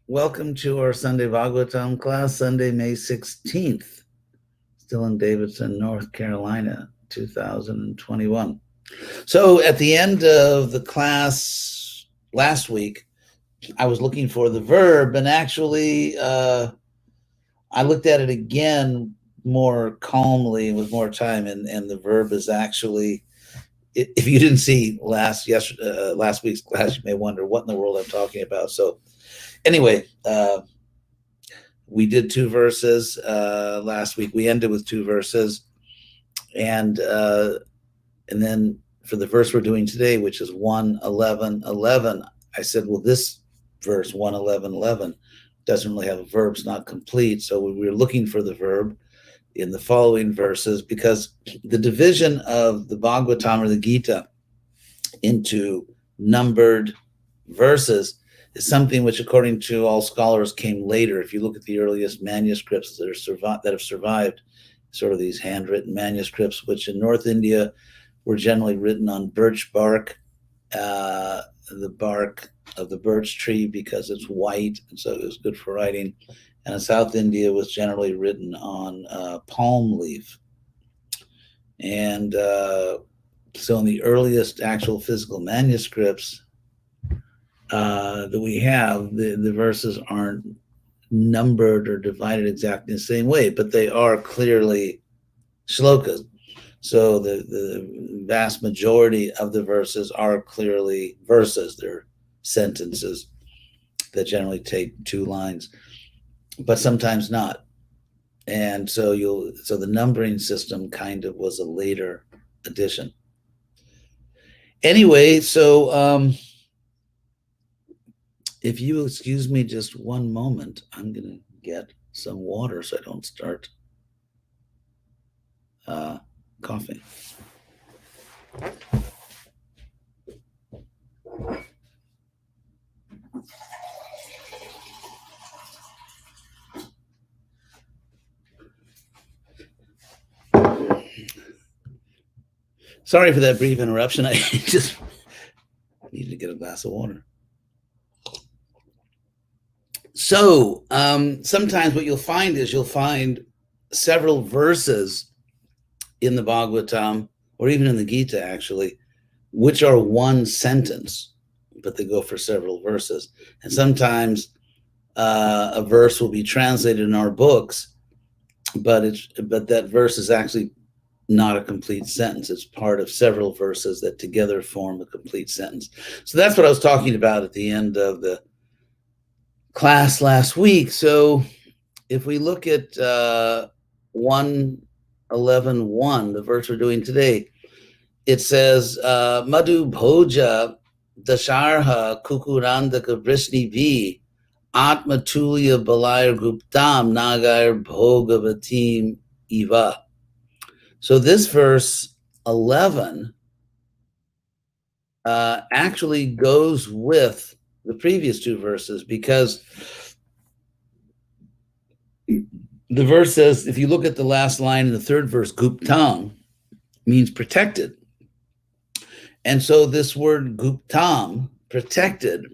Welcome to our Sunday Bhagavatam class, Sunday, May 16th, still in Davidson, North Carolina, 2021. So at the end of the class last week, I was looking for the verb, and actually I looked at it again more calmly with more time, and the verb is actually, if you didn't see last week's class, you may wonder what in the world I'm talking about. So anyway, we did two verses last week. We ended with two verses, and then for the verse we're doing today, which is 1:11:11, I said, well, this verse 1:11:11 doesn't really have a verb; it's not complete. So we were looking for the verb in the following verses, because the division of the Bhagavatam or the Gita into numbered verses is something which, according to all scholars, came later. If you look at the earliest manuscripts that have survived, sort of these handwritten manuscripts, which in North India were generally written on birch bark, the bark of the birch tree, because it's white, and so it was good for writing. And in South India was generally written on palm leaf. And so in the earliest actual physical manuscripts that we have, the verses aren't numbered or divided exactly the same way, but they are clearly shlokas. So the vast majority of the verses are clearly verses. They're sentences that generally take two lines, but sometimes not. And so the numbering system kind of was a later addition. Anyway, so if you excuse me just one moment, I'm going to get some water so I don't start coughing. Sorry for that brief interruption. I just needed to get a glass of water. So sometimes what you'll find is several verses in the Bhagavatam, or even in the Gita actually, which are one sentence, but they go for several verses. And sometimes a verse will be translated in our books, but that verse is actually not a complete sentence. It's part of several verses that together form a complete sentence. So that's what I was talking about at the end of the class last week. So if we look at 1:11:1, the verse we're doing today, it says, Madhu Bhoja Dasharha Kukurandaka Vrishnivi Atmatulya Balayar Guptam Nagar Bhogavatim Iva. So this verse 11 actually goes with the previous two verses, because the verse says, if you look at the last line in the third verse, Guptam means protected. And so this word Guptam, protected,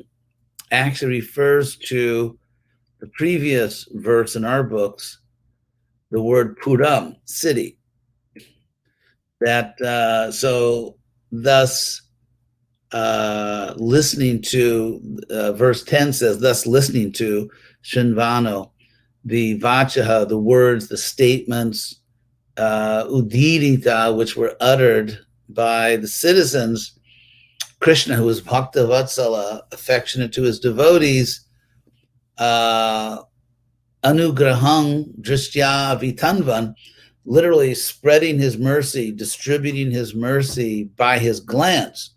actually refers to the previous verse in our books, the word Puram, city. That thus listening to, verse 10 says, thus listening to Shinvano, the vachaha, the words, the statements, udirita, which were uttered by the citizens, Krishna, who was Bhakta Vatsala, affectionate to his devotees, anugrahang drishtya vitanvan, literally spreading his mercy, distributing his mercy by his glance.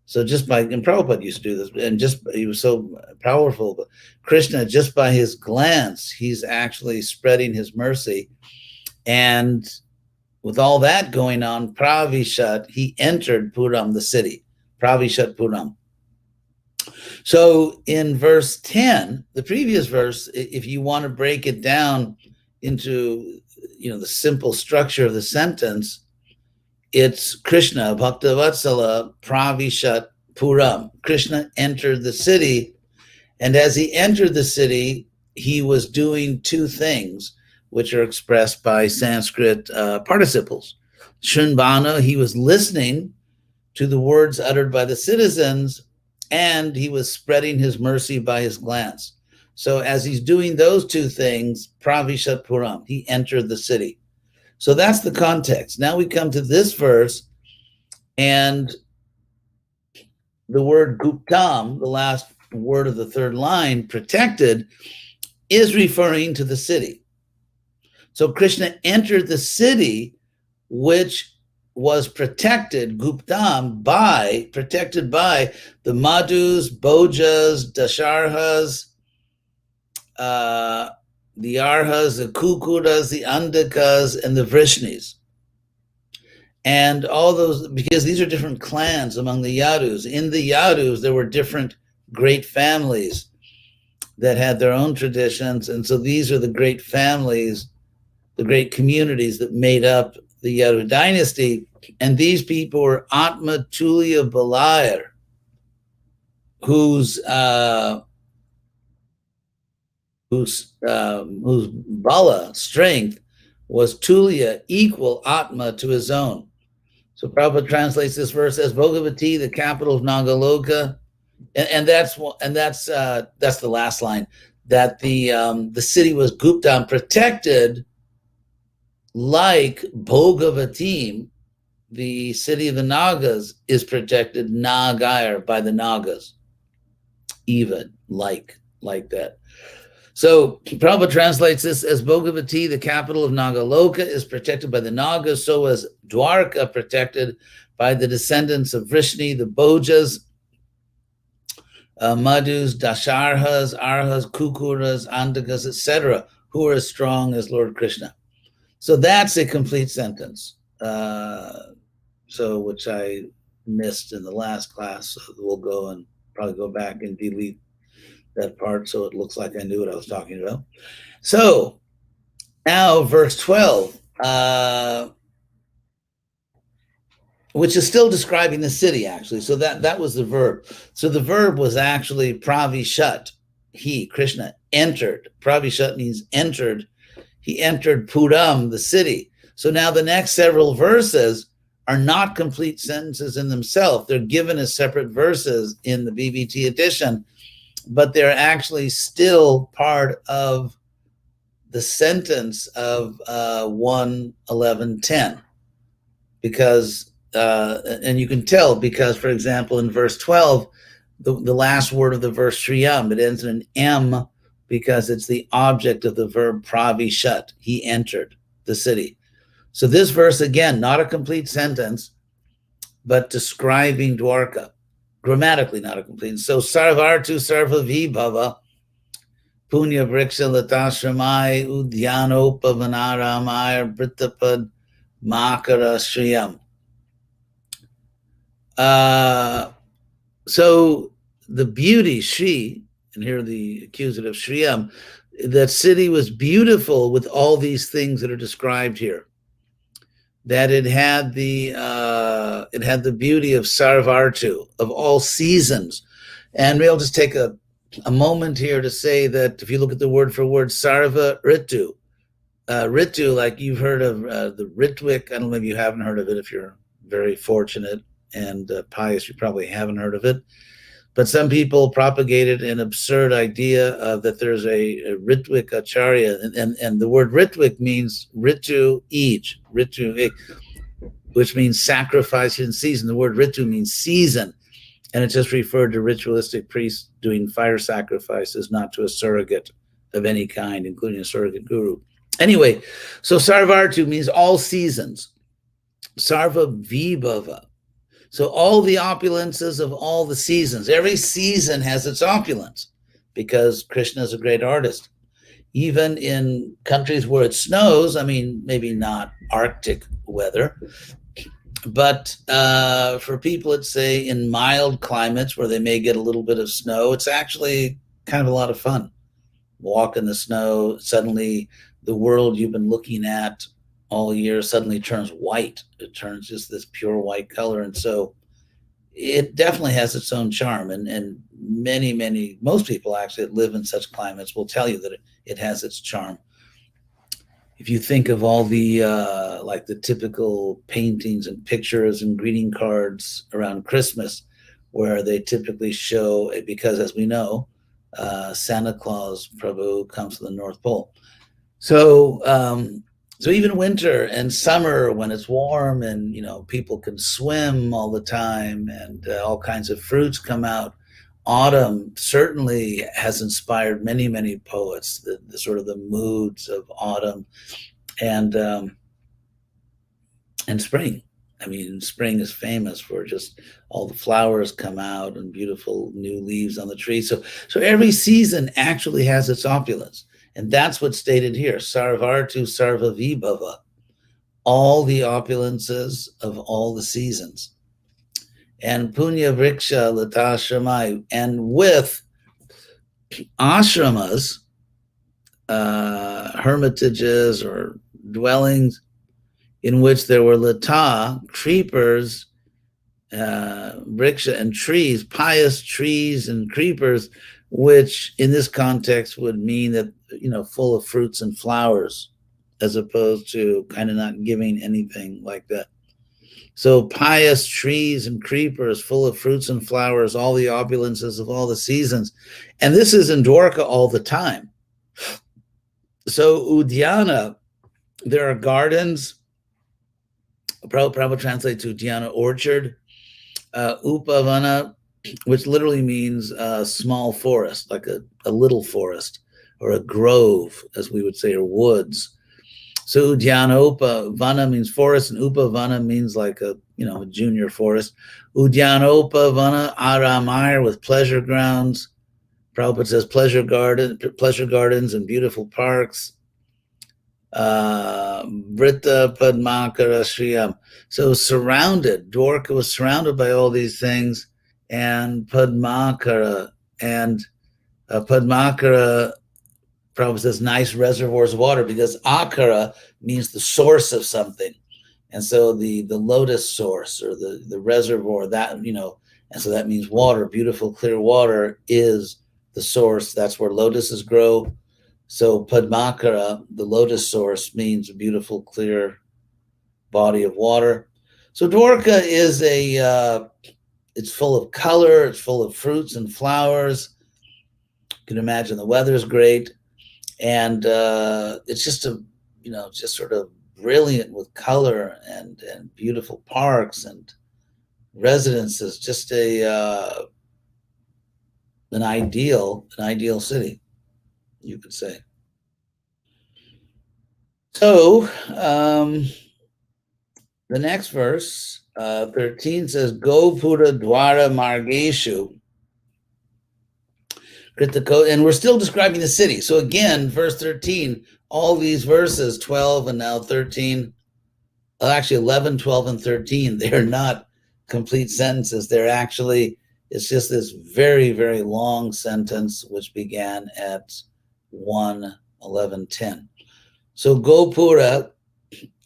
So just by, and Prabhupada used to do this, and he was so powerful, but Krishna, just by his glance, he's actually spreading his mercy. And with all that going on, Pravishat, he entered Puram, the city, Pravishat Puram. So in verse 10, the previous verse, if you want to break it down into, the simple structure of the sentence, it's Krishna, Bhakta Vatsala, Pravishat Puram. Krishna entered the city And as he entered the city, he was doing two things, which are expressed by Sanskrit participles. Shunbana, he was listening to the words uttered by the citizens, and he was spreading his mercy by his glance. So as he's doing those two things, Pravishat Puram, he entered the city. So that's the context. Now we come to this verse, and the word Guptam, the last word of the third line, protected, is referring to the city. So Krishna entered the city, which was protected, Guptam, protected by the Madhus, Bhojas, Dasharhas, the Arhas, the Kukuras, the Andakas, and the Vrishnis. And all those, because these are different clans among the Yadus. In the Yadus, there were different great families that had their own traditions. And so these are the great families, the great communities that made up the Yadu dynasty. And these people were Atma Tulya Balayar, whose Bala, strength, was Tulya, equal Atma to his own. So Prabhupada translates this verse as Bhagavati, the capital of Nagaloka, and that's the last line, that the city was Guptam, protected like Bhogavati, the city of the Nagas, is protected Nagayar by the Nagas, even like that. So Prabhupada translates this as Bhogavati, the capital of Nagaloka, is protected by the Nagas, so is Dwarka protected by the descendants of Vrishni, the Bhojas, Madhus, Dasharhas, Arhas, Kukuras, Andakas, etc., who are as strong as Lord Krishna. So that's a complete sentence, which I missed in the last class. So we'll go and probably go back and delete that part so it looks like I knew what I was talking about. So now verse 12, which is still describing the city, actually. So that was the verb. So the verb was actually Pravishat. He, Krishna, entered. Pravishat means entered. He entered Puram, the city. So now the next several verses are not complete sentences in themselves. They're given as separate verses in the BBT edition, but they're actually still part of the sentence of 1:11:10, because and you can tell because, for example, in verse 12, the last word of the verse Shriyam, it ends in an M because it's the object of the verb Pravishat. He entered the city. So this verse, again, not a complete sentence, but describing Dwarka. Grammatically not a complete. So Sarvartu Sarva Vibhava Punya Vriksha Latashramai Udyanopa Vanaramaya Brittapad Makara Shriyam. So the beauty, Shri, and here the accusative Shriyam, that city was beautiful with all these things that are described here. That it had the beauty of Sarvartu, of all seasons. And we'll just take a moment here to say that if you look at the word for word, Sarva Ritu, Ritu, like you've heard of the Ritwik. I don't know if you haven't heard of it. If you're very fortunate and pious, you probably haven't heard of it. But some people propagated an absurd idea that there's a Ritwik Acharya, and the word Ritwik means Ritu Ij, Ritu, which means sacrifice in season. The word Ritu means season, and it just referred to ritualistic priests doing fire sacrifices, not to a surrogate of any kind, including a surrogate guru. Anyway, so Sarvartu means all seasons. Sarva Vibhava. So all the opulences of all the seasons. Every season has its opulence because Krishna is a great artist. Even in countries where it snows, I mean, maybe not Arctic weather, but for people, let's say, in mild climates where they may get a little bit of snow, it's actually kind of a lot of fun. Walk in the snow, suddenly the world you've been looking at all year suddenly turns white. It turns just this pure white color. And so it definitely has its own charm. And most people actually that live in such climates will tell you that it has its charm. If you think of all the like the typical paintings and pictures and greeting cards around Christmas, where they typically show, because as we know, Santa Claus Prabhu comes from the North Pole. So so even winter and summer when it's warm and people can swim all the time and all kinds of fruits come out. Autumn certainly has inspired many poets. The sort of the moods of autumn and spring. I mean, spring is famous for just all the flowers come out and beautiful new leaves on the tree. So every season actually has its opulence. And that's what's stated here. Sarvartu sarva vibhava. All the opulences of all the seasons. And punya vriksha latashramai. And with ashramas, hermitages or dwellings in which there were lata, creepers, vriksha, and trees, pious trees and creepers, which in this context would mean that, full of fruits and flowers, as opposed to kind of not giving anything like that. So pious trees and creepers full of fruits and flowers, all the opulences of all the seasons. And this is in Dwarka all the time. So Udyana, there are gardens. Prabhupada translates Udyana, orchard. Upavana, which literally means a small forest, like a little forest, or a grove, as we would say, or woods. So Udyana Upavana means forest, and Upavana means like a junior forest. Udyana Upavana Aramaya, with pleasure grounds. Prabhupada says pleasure gardens and beautiful parks. Vrita Padmakara Shriyam. So surrounded, Dwarka was surrounded by all these things, and Padmakara, and Padmakara, Prabhupada says, nice reservoirs of water, because Akara means the source of something. And so the lotus source, or the reservoir, that, and so that means water, beautiful clear water is the source. That's where lotuses grow. So Padmakara, the lotus source, means a beautiful, clear body of water. So Dwarka is it's full of color, it's full of fruits and flowers. You can imagine the weather's great. And it's just just sort of brilliant with color and beautiful parks and residences. Just an ideal city, you could say. So the next verse, 13, says, Gopura Dwara Margeshu. And we're still describing the city. So again, verse 13, all these verses, 12 and now 13, actually 11, 12, and 13, they're not complete sentences. They're actually, it's just this very, very long sentence, which began at 1, 11, 10. So Gopura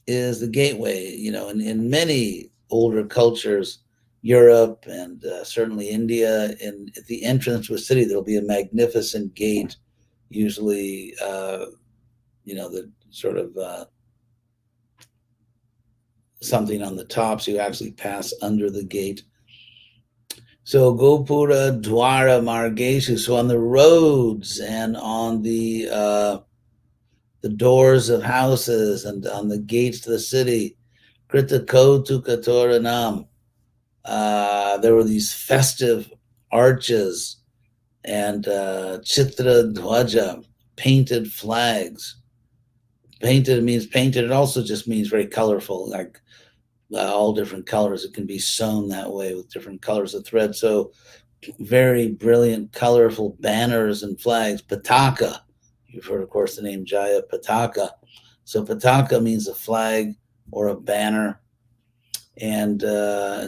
is the gateway, in many older cultures, Europe and certainly India, and at the entrance to a city, there'll be a magnificent gate, usually, the sort of something on the top, so you actually pass under the gate. So Gopura Dwara Margeshu, so on the roads and on the doors of houses and on the gates to the city, Krita Kotu Katoranam. There were these festive arches and Chitra Dwaja, painted flags. Painted means painted. It also just means very colorful, like all different colors. It can be sewn that way with different colors of thread. So very brilliant, colorful banners and flags. Pataka. You've heard, of course, the name Jaya Pataka. So Pataka means a flag or a banner. And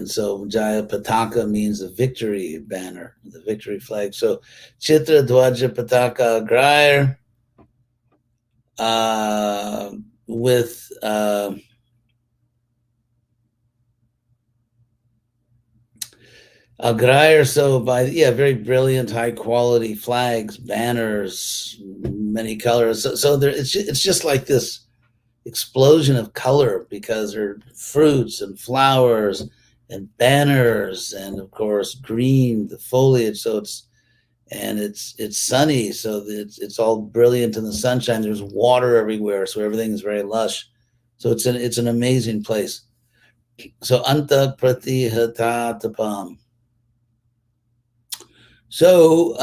so Jaya Pataka means the victory banner, the victory flag. So Chitra Dwaja Pataka Agrayar, with Agrair, so very brilliant, high quality flags, banners, many colors. So there, it's just like this explosion of color because there are fruits and flowers and banners and of course green, the foliage. So it's sunny, so it's all brilliant in the sunshine. There's water everywhere, so everything is very lush. So it's an amazing place. So anta pratihatatapam. So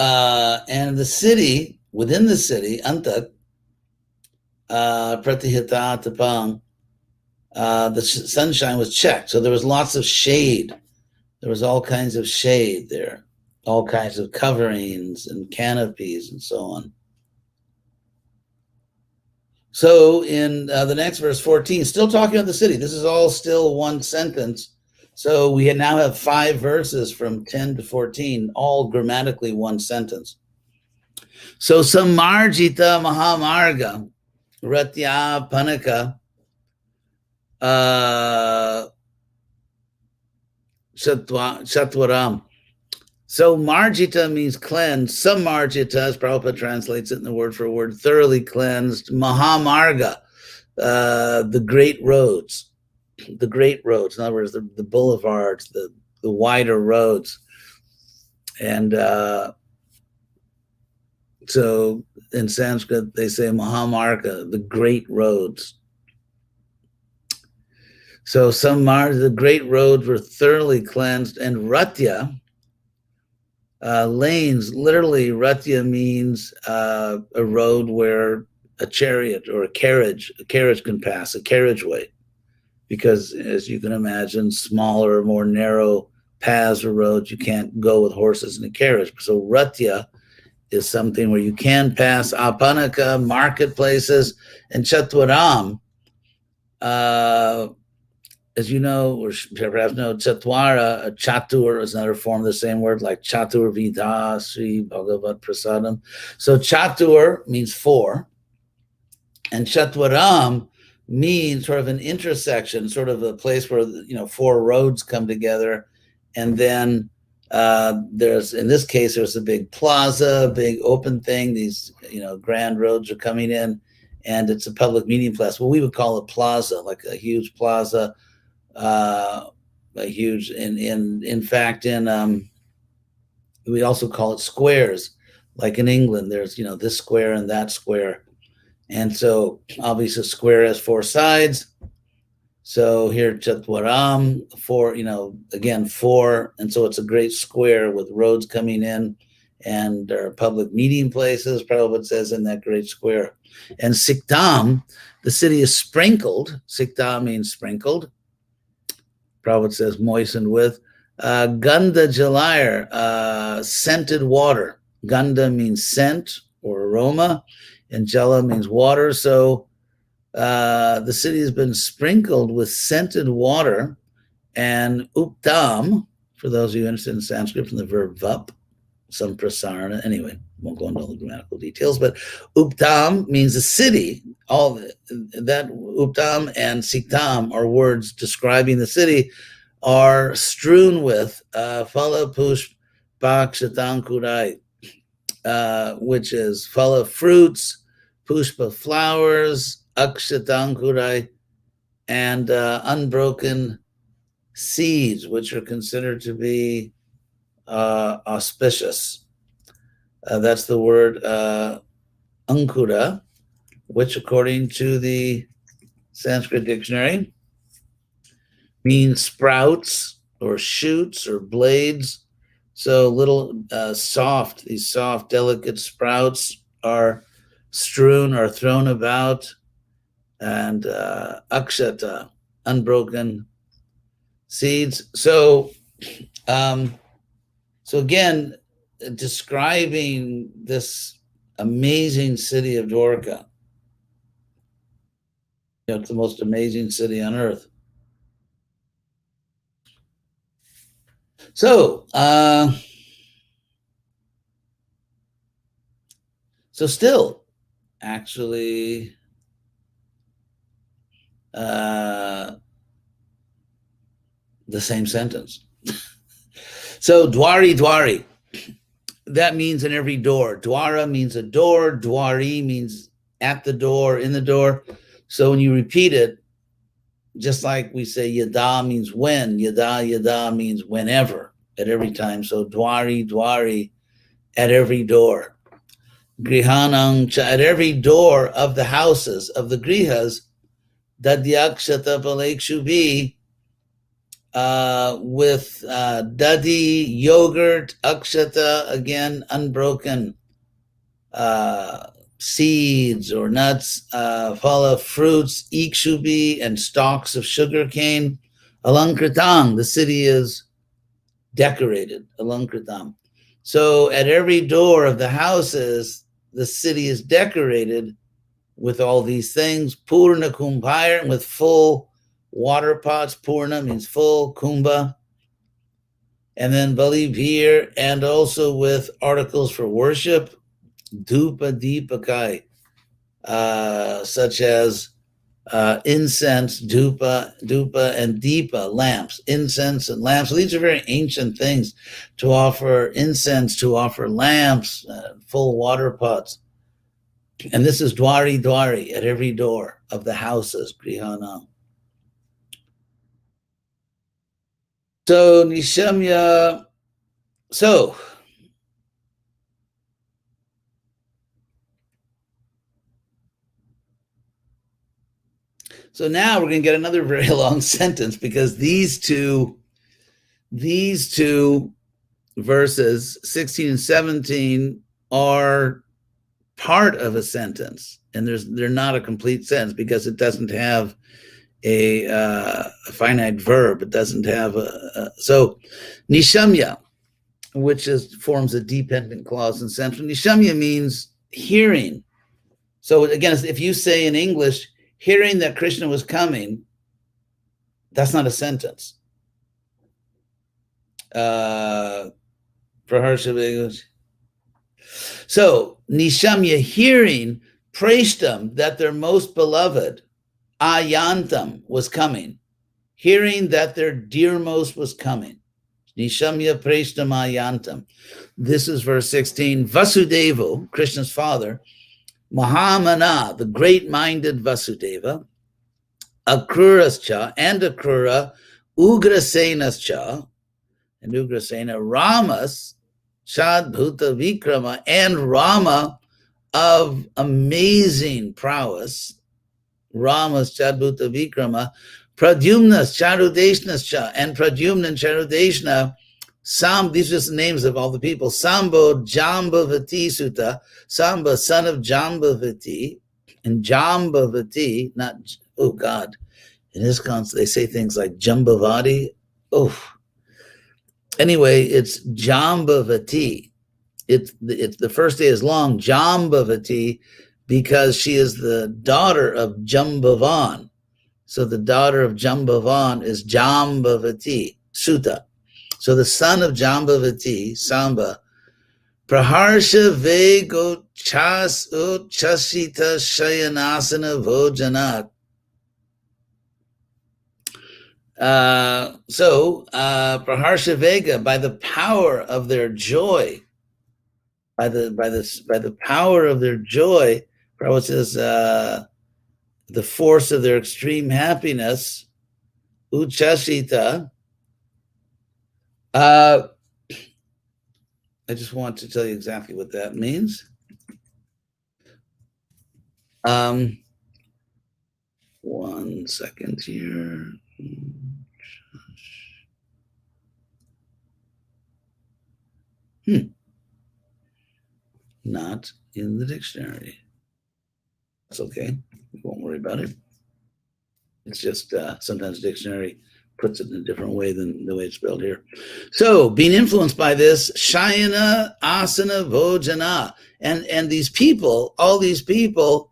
and the city within the city anta pratihatatapam. The sunshine was checked, so there was lots of shade. There was all kinds of shade there, all kinds of coverings and canopies and so on. So in the next verse 14, still talking about the city. This is all still one sentence. So we now have 5 verses from 10 to 14, all grammatically one sentence. So Samarjita Mahamarga Ratya Panaka Chatwaram. So marjita means cleansed. Samarjita, as Prabhupada translates it in the word for word, thoroughly cleansed. Mahamarga, the great roads. The great roads. In other words, the boulevards, the wider roads. And so in Sanskrit, they say Mahamarga, the great roads. So the great roads were thoroughly cleansed, and Ratya, lanes, literally, Ratya means a road where a chariot or a carriage can pass, a carriageway, because as you can imagine, smaller, more narrow paths or roads, you can't go with horses in a carriage. So Ratya is something where you can pass Apanaka, marketplaces, and Chatwaram, as you know, or perhaps know, Chatwara, Chatur is another form of the same word, like Chatur Vidha, Sri Bhagavat Prasadam. So Chatur means 4, and Chatwaram means sort of an intersection, sort of a place where 4 roads come together, and then there's, in this case, there's a big plaza, big open thing. These grand roads are coming in, and it's a public meeting place. Well, we would call it plaza, like a huge plaza. A huge in fact we also call it squares, like in England there's this square and that square, and so obviously a square has 4 sides. So here Chatwaram, 4, again 4, and so it's a great square with roads coming in, and there are public meeting places, Prabhupada says, in that great square. And Siktam, the city is sprinkled. Sikta means sprinkled. Prabhupada says moistened with Ganda Jalayar, scented water. Ganda means scent or aroma, and Jala means water. So the city has been sprinkled with scented water. And Uptam, for those of you interested in Sanskrit, from the verb vup, some prasarana. Anyway, won't go into all the grammatical details, but Uptam means a city. All that Uptam and Siktam are words describing the city, are strewn with Phala Pushp Bakshatankurai, which is Phala fruits, Pushpa flowers, Akshatankurai, and unbroken seeds, which are considered to be auspicious. That's the word ankura, which according to the Sanskrit dictionary means sprouts or shoots or blades. So little these soft, delicate sprouts are strewn or thrown about, and akshata, unbroken seeds. So again, describing this amazing city of Dwarka. It's the most amazing city on earth. So, still, actually, the same sentence. So dwari, dwari. That means in every door. Dwara means a door. Dwari means at the door, in the door. So when you repeat it, just like we say yada means when, yada means whenever, at every time. So dwari, dwari, at every door. Grihanang, at every door of the houses, of the grihas, dadyakshata palekshubi, with dadi, yogurt, akshata, again, unbroken seeds or nuts, phala, fruits, ikshubi, and stalks of sugar cane. Alankritam, the city is decorated, alankritam. So at every door of the houses, the city is decorated with all these things. Purna kumbhayar, with full water pots. Purna means full, kumbha. And then balibhir, and also with articles for worship. Dhupa deepakai, such as incense, dhupa, and deepa, lamps, incense and lamps. So these are very ancient things to offer incense, to offer lamps, full water pots. And this is dwari, dwari, at every door of the houses, grihana. So nishamya, so now we're going to get another very long sentence, because these two verses 16 and 17 are part of a sentence, and they're not a complete sentence, because it doesn't have a finite verb. It doesn't have so nishamya, which forms a dependent clause in central. Nishamya means hearing. So again, if you say in English, hearing that Krishna was coming, that's not a sentence. So nishamya, hearing, preshtam, that their most beloved, ayantam, was coming, hearing that their dearmost was coming. Nishamya preshtam ayantam. This is verse 16. Vasudevo, Krishna's father, Mahamana, the great-minded Vasudeva, Akrurascha, and Akrura, Ugrasenascha, and Ugrasena, Ramas, Shadbhuta Vikrama, and Rama of amazing prowess, Ramas, Shadbhuta Vikrama, Pradyumnas, Charudeshnascha, and Pradyumna and Charudeshna, these are just the names of all the people. Sambo Jambavati Sutta, Samba, son of Jambavati, and Jambavati, not, oh God, in this concept, they say things like Jambavati. Oh, anyway, it's Jambavati. It's the first day is long, Jambavati, because she is the daughter of Jambavan. So the daughter of Jambavan is Jambavati, Sutta. So the son of Jambavati, Samba, Praharsha Vego Chas Chasita Shayanasana Vojanat. Praharsha Vega, by the power of their joy, by the power of their joy, Prabhupada says, the force of their extreme happiness, Uchasita. I just want to tell you exactly what that means. One second here. Not in the dictionary. That's okay. We won't worry about it. It's just sometimes the dictionary puts it in a different way than the way it's spelled here. So, being influenced by this, Shayana, Asana, Vojana, and these people, all these people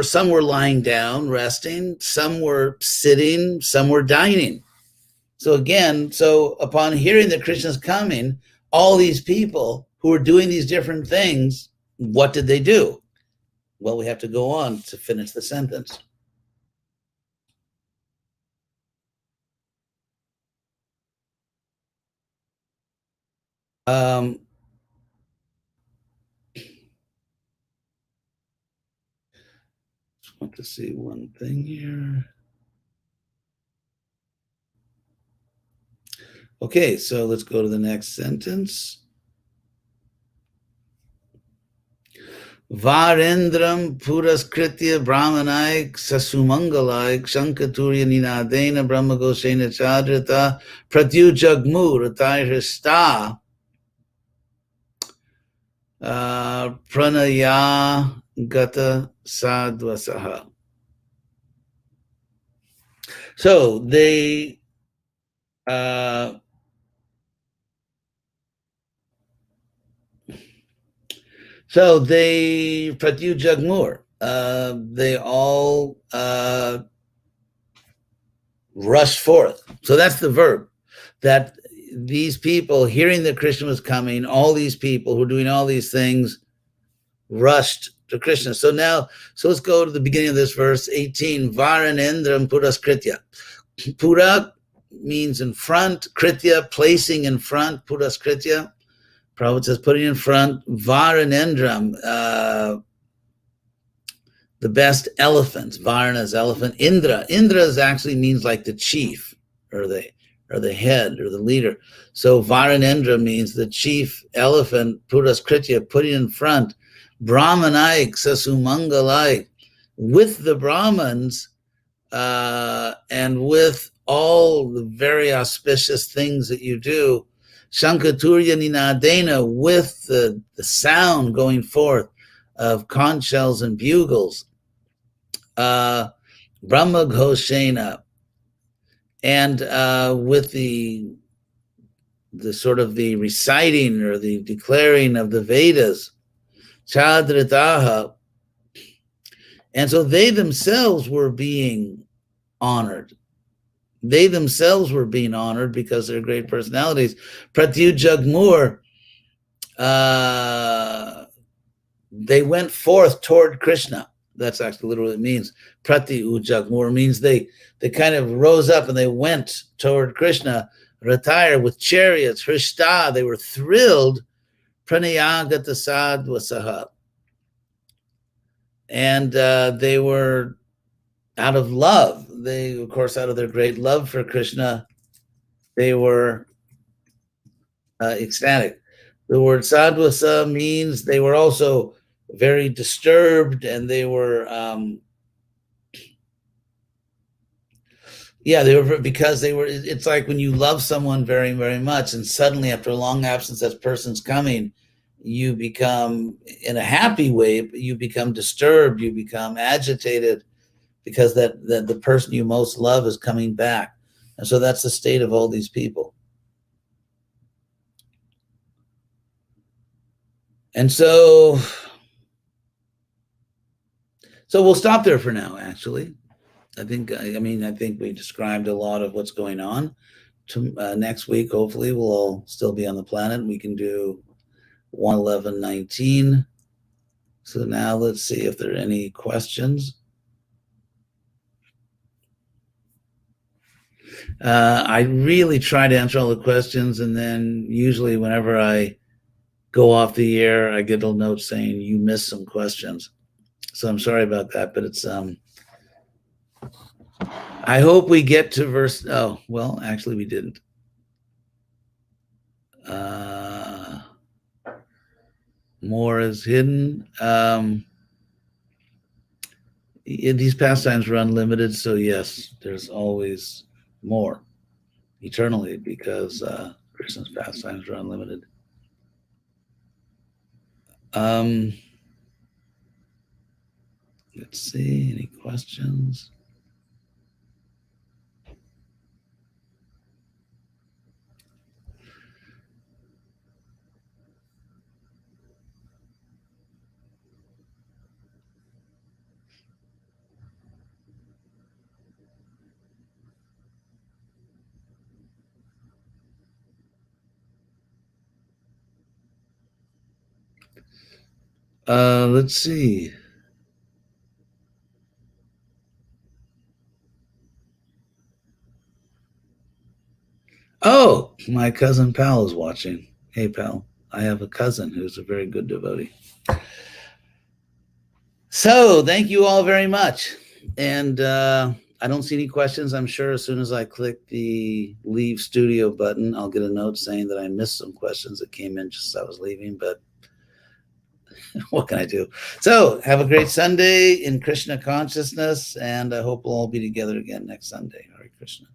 some were lying down, resting, some were sitting, some were dining. So again, upon hearing that Krishna's coming, all these people who were doing these different things, what did they do? Well, we have to go on to finish the sentence. Just want to see one thing here. Okay, so let's go to the next sentence. Varendram puraskritya brahmanaik sasumangalaik shankaturya ninadena brahmagoshena chadrita pratyujagmur atairista pranaya gata sadvasaha. So they pratyujagmur. They all rush forth. So that's the verb. That these people, hearing that Krishna was coming, all these people who are doing all these things, rushed to Krishna. So let's go to the beginning of this verse 18. Varanendram puraskritya. Pura means in front, kritya, placing in front, puraskritya. Prabhupada says putting in front. Varanendram, the best elephant. Varna is elephant. Indra is actually means like the chief or the head or the leader. So Varanendra means the chief elephant, Puraskritya, putting in front. Brahmanaik, Sasumangalai, with the Brahmins and with all the very auspicious things that you do. Shankaturya Ninadena, with the sound going forth of conch shells and bugles. Brahma Ghoshena, and with the sort of the reciting or the declaring of the Vedas, Chadritaha, and so they themselves were being honored. They themselves were being honored because they're great personalities. Pratyujagmur, they went forth toward Krishna. That's actually literally what it means. Prati ujagmur means they kind of rose up and they went toward Krishna, retired with chariots, hrishta, they were thrilled, pranayagata sadvasaha. And they were out of love. They, of course, out of their great love for Krishna, they were ecstatic. The word sadvasa means they were also very disturbed, and they were because they were, it's like when you love someone very, very much and suddenly after a long absence that person's coming, you become, in a happy way, you become disturbed, you become agitated because that the person you most love is coming back. And so that's the state of all these people. And so we'll stop there for now, actually. I think we described a lot of what's going on. Next week, hopefully, we'll all still be on the planet. We can do 111.19. So now let's see if there are any questions. I really try to answer all the questions, and then usually whenever I go off the air, I get a note saying you missed some questions. So I'm sorry about that, but it's I hope we get to verse. Oh, well, actually, we didn't. More is hidden. These pastimes are unlimited, so yes, there's always more eternally because Krishna's pastimes are unlimited. Let's see, any questions? Let's see. Oh, my cousin Pal is watching. Hey, pal, I have a cousin who's a very good devotee. So thank you all very much. And I don't see any questions. I'm sure as soon as I click the leave studio button, I'll get a note saying that I missed some questions that came in just as I was leaving, but what can I do? So have a great Sunday in Krishna consciousness, and I hope we'll all be together again next Sunday. Hare Krishna.